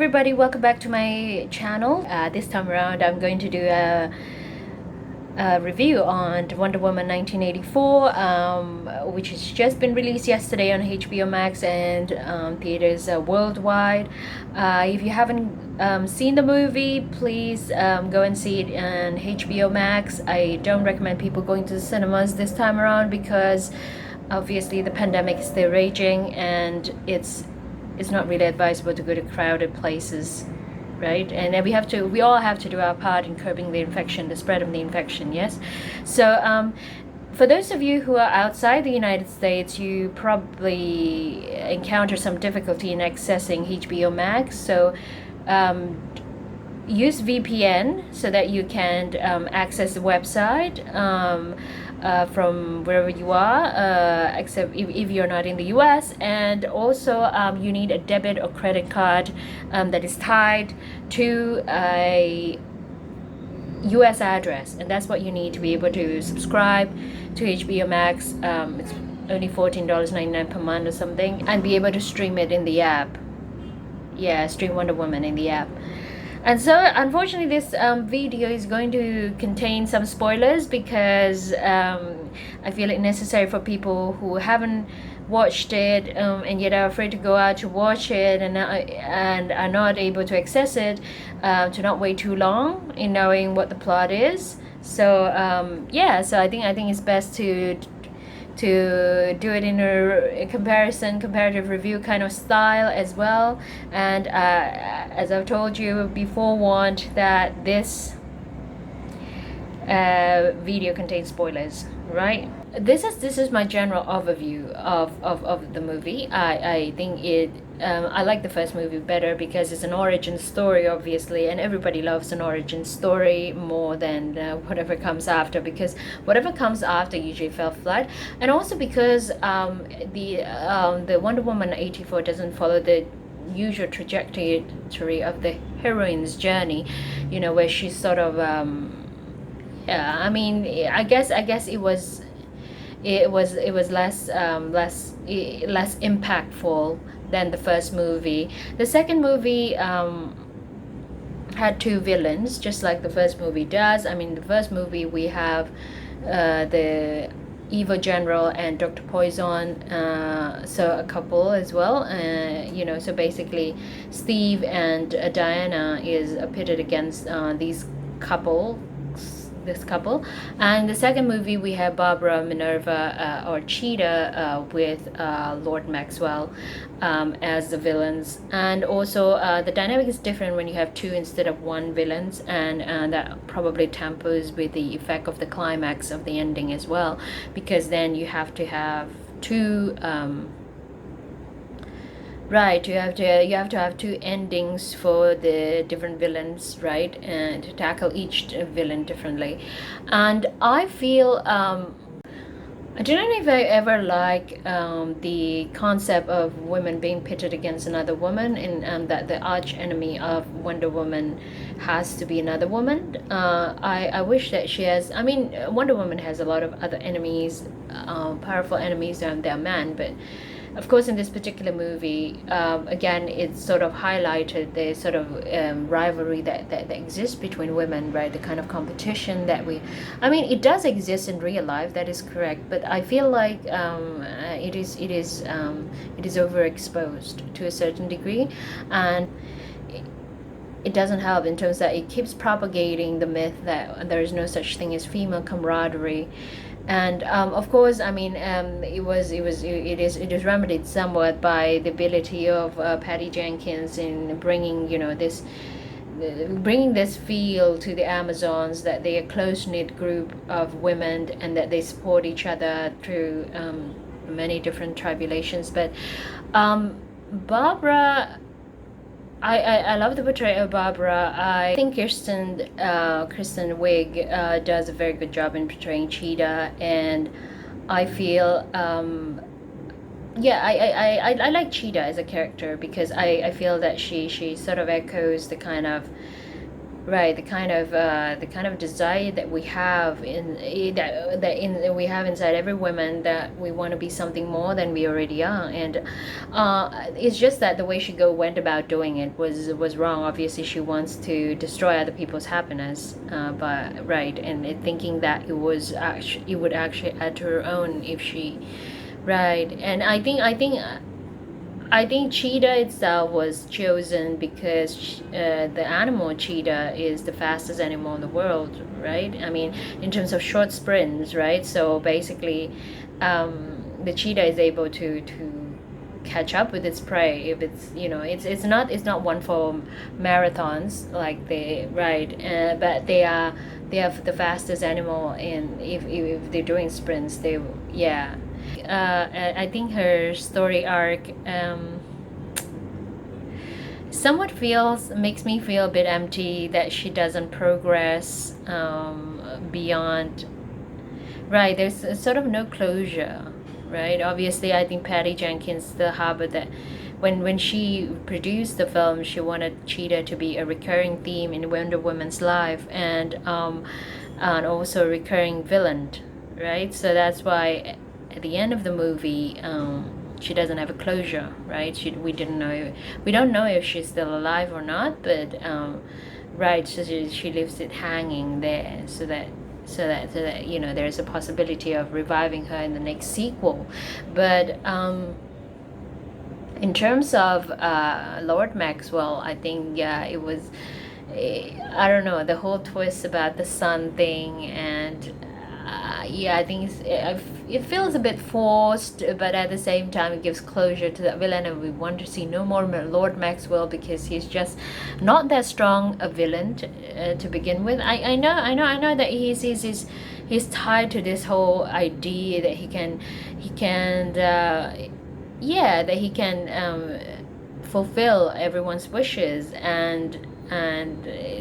everybody, welcome back to my channel. This time around I'm going to do a review on Wonder Woman 1984, which has just been released yesterday on HBO Max and theaters worldwide. If you haven't seen the movie, please go and see it on HBO Max. I don't recommend people going to the cinemas this time around because obviously the pandemic is still raging and it's not really advisable to go to crowded places, right? And then we all have to do our part in curbing the infection, the spread of the infection, yes? So for those of you who are outside the United States, you probably encounter some difficulty in accessing HBO Max. So use VPN so that you can access the website from wherever you are, except if you're not in the US. And also you need a debit or credit card that is tied to a US address, and that's what you need to be able to subscribe to HBO Max. It's only $14.99 per month or something, and be able to stream it in the app. Yeah, stream Wonder Woman in the app. And so unfortunately this video is going to contain some spoilers because I feel it necessary for people who haven't watched it and yet are afraid to go out to watch it and are not able to access it, to not wait too long in knowing what the plot is. So yeah, so I think it's best to do it in a comparative review kind of style as well. And as I've told you, be forewarned that this video contains spoilers, right? This is my general overview of the movie. I think I like the first movie better because it's an origin story, obviously, and everybody loves an origin story more than whatever comes after, because whatever comes after usually fell flat. And also because the Wonder Woman 84 doesn't follow the usual trajectory of the heroine's journey, you know, where she's sort of yeah, I mean, I guess it was less impactful than the first movie. The second movie had two villains, just like the first movie does. I mean, the first movie we have the evil general and Dr. Poison, so a couple as well. You know, so basically Steve and Diana is pitted against this couple. And the second movie we have Barbara, Minerva, or Cheetah with Lord Maxwell as the villains. And also the dynamic is different when you have two instead of one villains, and that probably tampers with the effect of the climax of the ending as well, because then you have to have two right, you have to have two endings for the different villains, right, and to tackle each villain differently. And I feel I don't know if I ever like the concept of women being pitted against another woman, and that the arch enemy of Wonder Woman has to be another woman. I wish that she has. I mean, Wonder Woman has a lot of other enemies, powerful enemies, and they're men, but of course in this particular movie, again, it's sort of highlighted the sort of rivalry that exists between women, right? The kind of competition that I mean, it does exist in real life, that is correct, but I feel like it is overexposed to a certain degree, and it doesn't help in terms that it keeps propagating the myth that there is no such thing as female camaraderie. And of course, I mean, it is remedied somewhat by the ability of Patty Jenkins in bringing, you know, bringing this feel to the Amazons, that they are a close-knit group of women and that they support each other through many different tribulations. But Barbara, I love the portrayal of Barbara. I think Kristen Wiig does a very good job in portraying Cheetah, and I feel yeah, I like Cheetah as a character because I feel that she sort of echoes the kind of right, the kind of desire that we have that we have inside every woman, that we want to be something more than we already are. And it's just that the way she went about doing it was wrong. Obviously she wants to destroy other people's happiness, but right, and thinking that it would actually add to her own if she, right. And I think cheetah itself was chosen because the animal cheetah is the fastest animal in the world, right? I mean, in terms of short sprints, right? So basically, the cheetah is able to catch up with its prey if it's, it's not one for marathons like right, but they are the fastest animal, and if they're doing sprints, they, yeah. I think her story arc somewhat makes me feel a bit empty, that she doesn't progress beyond, right. There's sort of no closure, right. Obviously I think Patty Jenkins still harbored that when she produced the film, she wanted cheetah to be a recurring theme in Wonder Woman's life, and also a recurring villain, right. So that's why at the end of the movie, she doesn't have a closure, right. We don't know if she's still alive or not, but right, so she leaves it hanging there, so that there's a possibility of reviving her in the next sequel. But in terms of Lord Maxwell, I think, yeah, it was, I don't know, the whole twist about the sun thing, and yeah, I think it feels a bit forced, but at the same time it gives closure to that villain, and we want to see no more Lord Maxwell, because he's just not that strong a villain to begin with. I know that he's tied to this whole idea that he can yeah, that he can fulfill everyone's wishes, and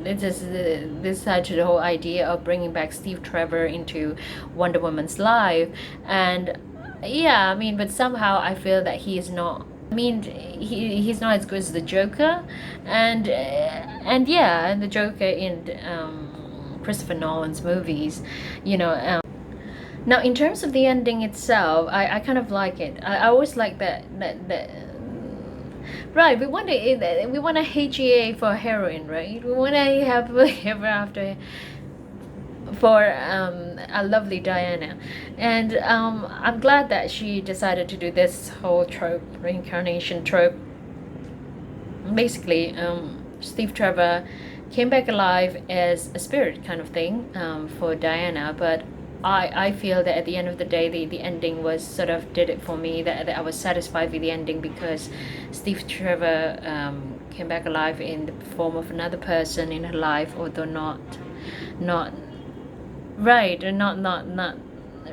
this side to the whole idea of bringing back Steve Trevor into Wonder Woman's life. And yeah, I mean, but somehow I feel that he is not, I mean, he's not as good as the Joker, and yeah, and the Joker in Christopher Nolan's movies, now, in terms of the ending itself, I kind of like it. I always like that. Right, we want a HEA for heroin, right? We want to have ever after for a lovely Diana, and I'm glad that she decided to do this whole trope, reincarnation trope. Basically, Steve Trevor came back alive as a spirit kind of thing for Diana, but I feel that at the end of the day, the ending was sort of did it for me, that I was satisfied with the ending, because Steve Trevor came back alive in the form of another person in her life, although not right, or not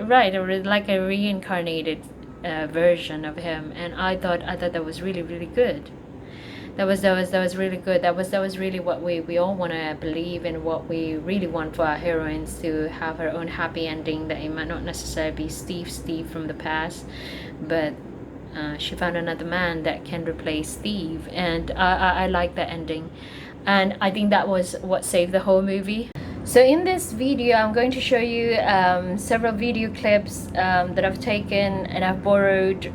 right, or like a reincarnated version of him. And I thought that was really, really good. That was really good. That was really what we all want to believe, and what we really want for our heroines, to have her own happy ending, that it might not necessarily be Steve from the past, but she found another man that can replace Steve. And I like that ending, and I think that was what saved the whole movie. So in this video, I'm going to show you several video clips that I've taken and I've borrowed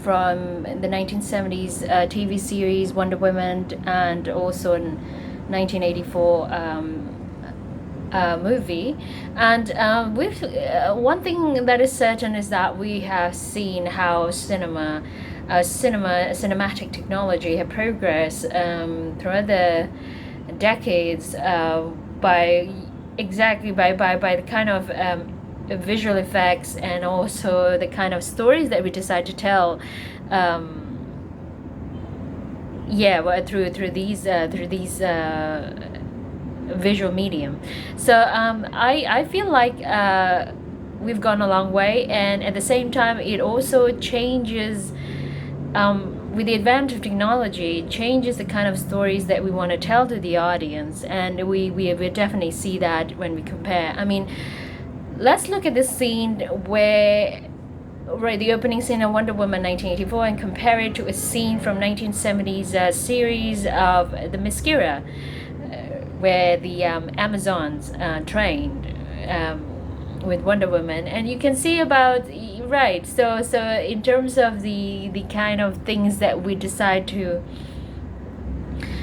from the 1970s TV series Wonder Woman, and also in 1984 movie. And with one thing that is certain is that we have seen how cinematic technology have progressed throughout the decades, by the kind of visual effects, and also the kind of stories that we decide to tell, through these visual medium. So I feel like we've gone a long way, and at the same time it also changes, with the advent of technology, it changes the kind of stories that we want to tell to the audience, and we definitely see that when we compare. I mean, let's look at this scene where the opening scene of Wonder Woman 1984, and compare it to a scene from 1970s series of the Mascara. where the Amazons trained with Wonder Woman, and you can see about, right. So in terms of the kind of things that we decide to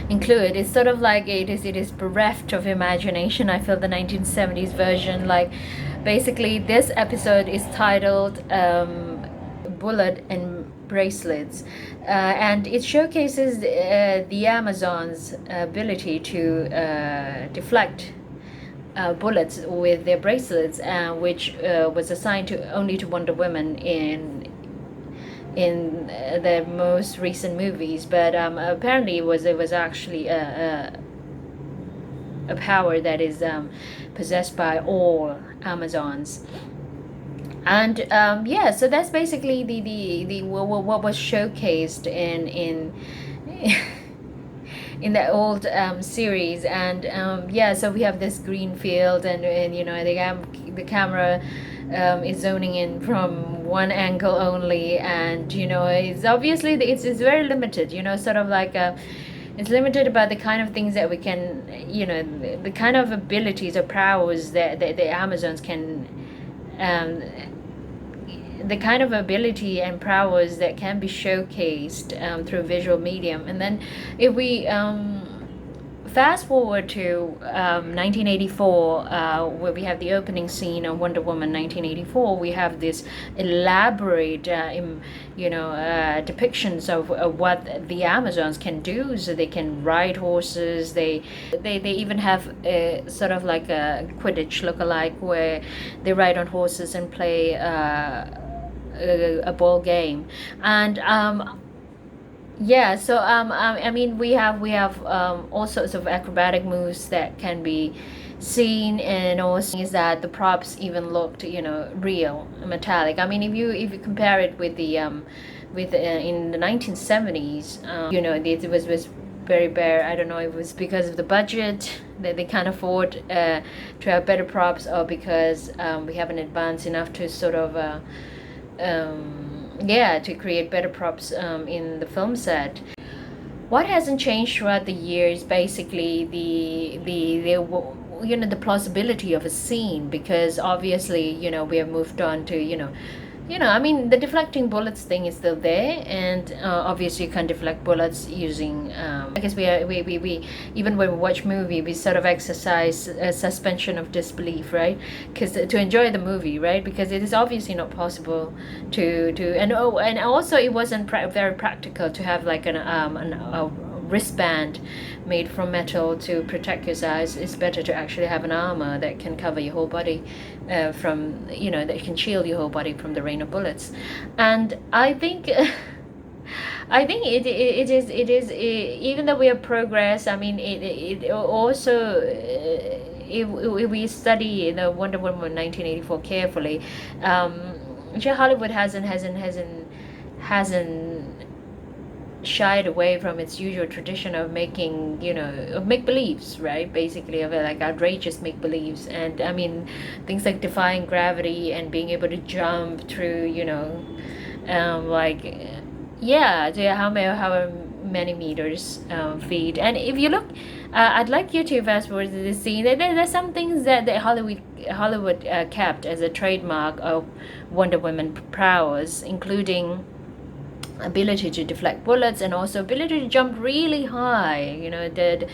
include, it's sort of like it is bereft of imagination. I feel the 1970s version, like basically this episode is titled Bullet and Bracelets, and it showcases the Amazons' ability to deflect bullets with their bracelets, which was assigned to only to Wonder Woman in the most recent movies. But apparently it was actually a power that is possessed by all Amazons. And yeah, so that's basically the what was showcased in in the old series. And yeah, so we have this green field, and you know, the camera is zoning in from one angle only, and you know, it's obviously it's very limited, you know, sort of like it's limited about the kind of things that we can, you know, the kind of abilities or powers that the Amazons can um, the kind of ability and prowess that can be showcased through visual medium. And then if we fast forward to 1984, where we have the opening scene of Wonder Woman 1984, we have this elaborate depictions of what the Amazons can do. So they can ride horses, they even have a sort of like a Quidditch look-alike, where they ride on horses and play a ball game. And yeah, so I mean, we have all sorts of acrobatic moves that can be seen, and also is that the props even looked, you know, real, metallic. I mean, if you compare it with the with in the 1970s, you know, it was very bare. I don't know if it was because of the budget that they can't afford to have better props, or because we haven't advanced enough to sort of yeah, to create better props in the film set. What hasn't changed throughout the years, basically the plausibility of a scene, because obviously, you know, we have moved on to, I mean, the deflecting bullets thing is still there, and obviously you can deflect bullets using. I guess we even when we watch movie, we sort of exercise a suspension of disbelief, right? Because to enjoy the movie, right? Because it is obviously not possible and also it wasn't very practical to have like a wristband made from metal to protect your eyes. It's better to actually have an armor that can cover your whole body from, you know, that can shield your whole body from the rain of bullets. And I think I think it is even though we have progress. I mean, it also if we study the Wonder Woman 1984 carefully, Hollywood hasn't shied away from its usual tradition of making, you know, of make-believes, right? Basically, of like outrageous make-believes. And I mean, things like defying gravity and being able to jump through, you know, like, yeah, to however many meters, feet. And if you look, I'd like you to fast forward to this scene. There's some things that Hollywood kept as a trademark of Wonder Woman prowess, including ability to deflect bullets, and also ability to jump really high, you know, did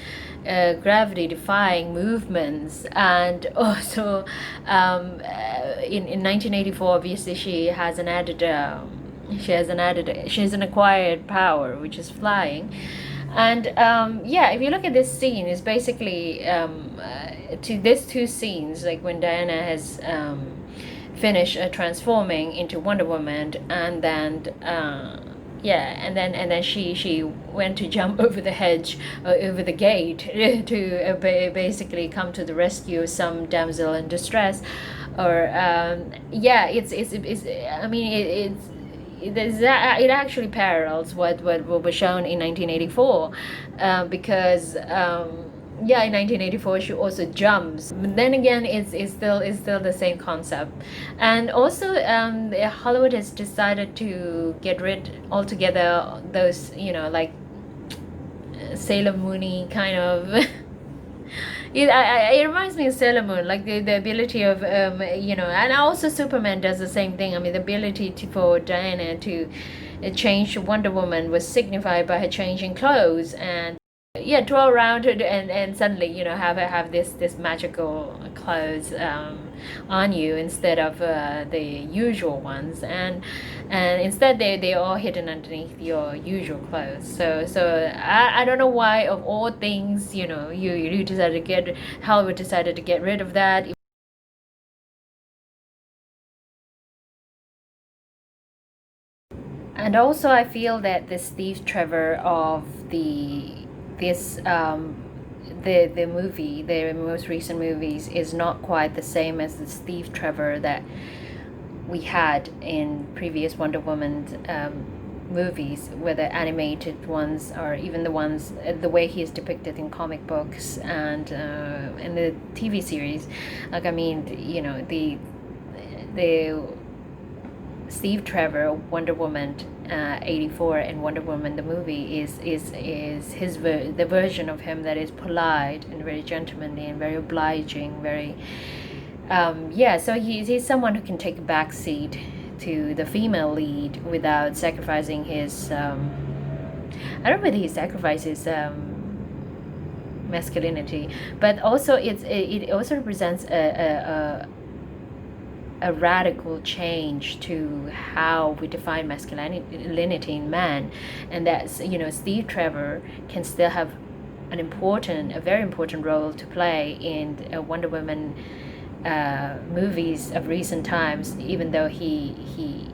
gravity defying movements. And also in 1984, obviously she has an acquired power, which is flying. And yeah, if you look at this scene, it's basically to these two scenes, like when Diana has finished transforming into Wonder Woman, and then yeah, and then she went to jump over the hedge, over the gate, to basically come to the rescue of some damsel in distress. Or yeah, it's I mean, it actually parallels what was shown in 1984, because yeah, in 1984 she also jumps. But then again, it's still the same concept. And also Hollywood has decided to get rid altogether those, you know, like Sailor Moony kind of it reminds me of Sailor Moon, like the ability of and also Superman does the same thing. I mean, the ability for Diana to change Wonder Woman was signified by her changing clothes and yeah, twirl around it and suddenly have this magical clothes on you instead of the usual ones and instead they all hidden underneath your usual clothes. So I don't know why of all things you decided to get Hollywood decided to get rid of that. And also, I feel that the Steve Trevor of this the movie, the most recent movies, is not quite the same as the Steve Trevor that we had in previous Wonder Woman movies, whether animated ones or even the ones the way he is depicted in comic books and in the TV series. Like I mean, the Steve Trevor, Wonder Woman 84 and Wonder Woman the movie is the version of him that is polite and very gentlemanly and very obliging, very yeah. So he's someone who can take a back seat to the female lead without sacrificing his I don't know whether he sacrifices masculinity, but also it also represents a radical change to how we define masculinity in man, and that's Steve Trevor can still have a very important role to play in Wonder Woman movies of recent times, even though he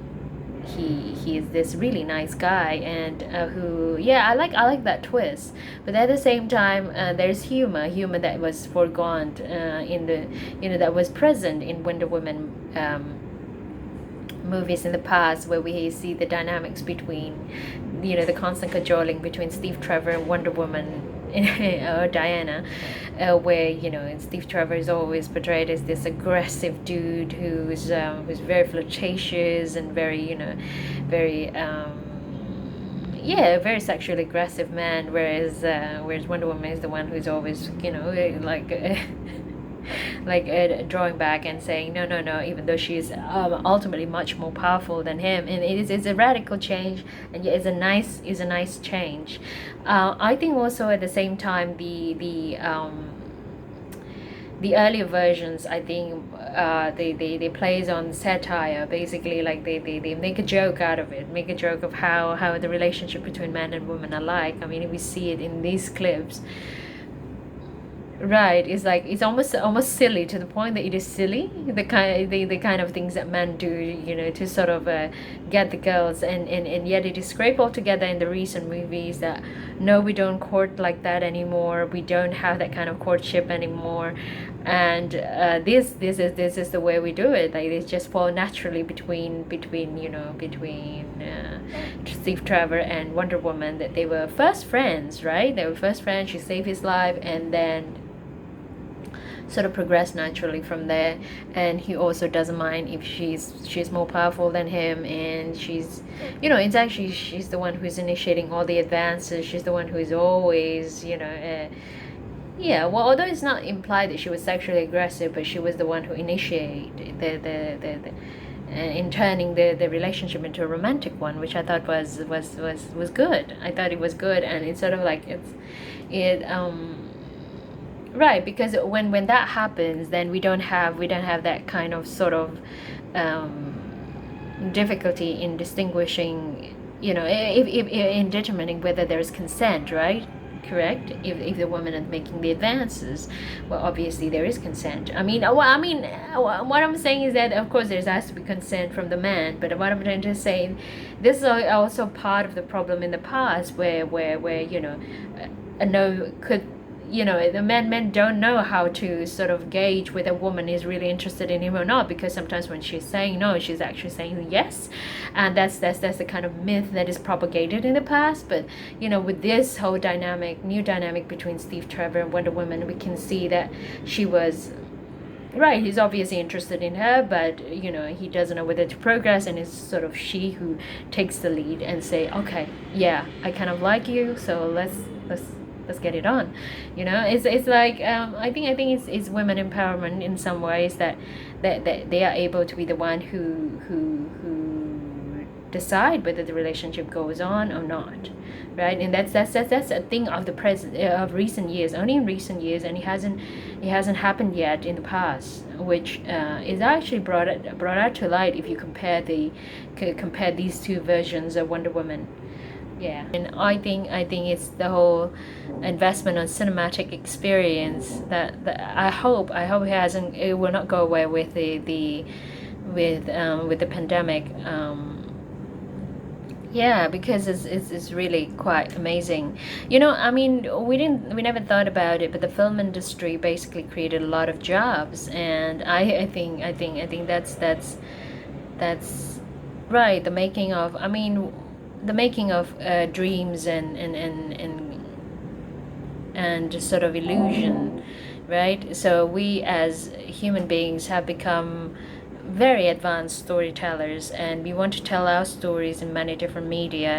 is this really nice guy and who I like that twist, but at the same time there's humor that was foregone in the that was present in Wonder Woman movies in the past, where we see the dynamics between the constant cajoling between Steve Trevor and Wonder Woman or Diana, where Steve Trevor is always portrayed as this aggressive dude who's very flirtatious and very very very sexually aggressive man, whereas Wonder Woman is the one who's always like like drawing back and saying no, even though she's ultimately much more powerful than him, and it's a radical change, and yet it's a nice change. I think also at the same time the earlier versions, I think they plays on satire, basically, like they make a joke out of it, make a joke of how the relationship between man and woman are like. I mean, we see it in these clips. Right, it's like it's almost silly, to the point that it is silly. The kind of things that men do, to sort of get the girls, and yet it is scraped all together in the recent movies that no, we don't court like that anymore. We don't have that kind of courtship anymore, and this is the way we do it. Like it just fall naturally between Steve Trevor and Wonder Woman, that they were first friends, right? They were first friends. She saved his life, and then sort of progress naturally from there. And he also doesn't mind if she's more powerful than him, and she's it's actually she's the one who's initiating all the advances. She's the one who's always yeah, well, although it's not implied that she was sexually aggressive, but she was the one who initiated the in turning the relationship into a romantic one, which I thought was good. I thought it was good, and it's sort of like it right, because when that happens, then we don't have that kind of sort of difficulty in distinguishing, if in determining whether there's consent, right? Correct. If the woman is making the advances, well, obviously there is consent. I mean, what I'm saying is that of course there has to be consent from the man, but what I'm trying to say, this is also part of the problem in the past, where a no could, the men don't know how to sort of gauge whether a woman is really interested in him or not, because sometimes when she's saying no, she's actually saying yes, and that's the kind of myth that is propagated in the past. But with this whole new dynamic between Steve Trevor and Wonder Woman, we can see that she was right. He's obviously interested in her, but he doesn't know whether to progress, and it's sort of she who takes the lead and say, okay, yeah, I kind of like you, so let's let's get it on. It's like, I think it's women empowerment in some ways, that they are able to be the one who decide whether the relationship goes on or not, right? And that's a thing of the present, of recent years, only in recent years, and it hasn't happened yet in the past, which is actually brought out to light if you compare these two versions of Wonder Woman. Yeah, and I think it's the whole investment on cinematic experience that I hope it will not go away with the pandemic. Yeah, because it's really quite amazing. I mean, we never thought about it, but the film industry basically created a lot of jobs, and I think that's right. The making of dreams and just sort of illusion, right? So we as human beings have become very advanced storytellers, and we want to tell our stories in many different media,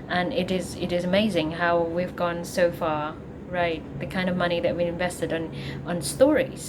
and it is amazing how we've gone so far, right? The kind of money that we invested on stories.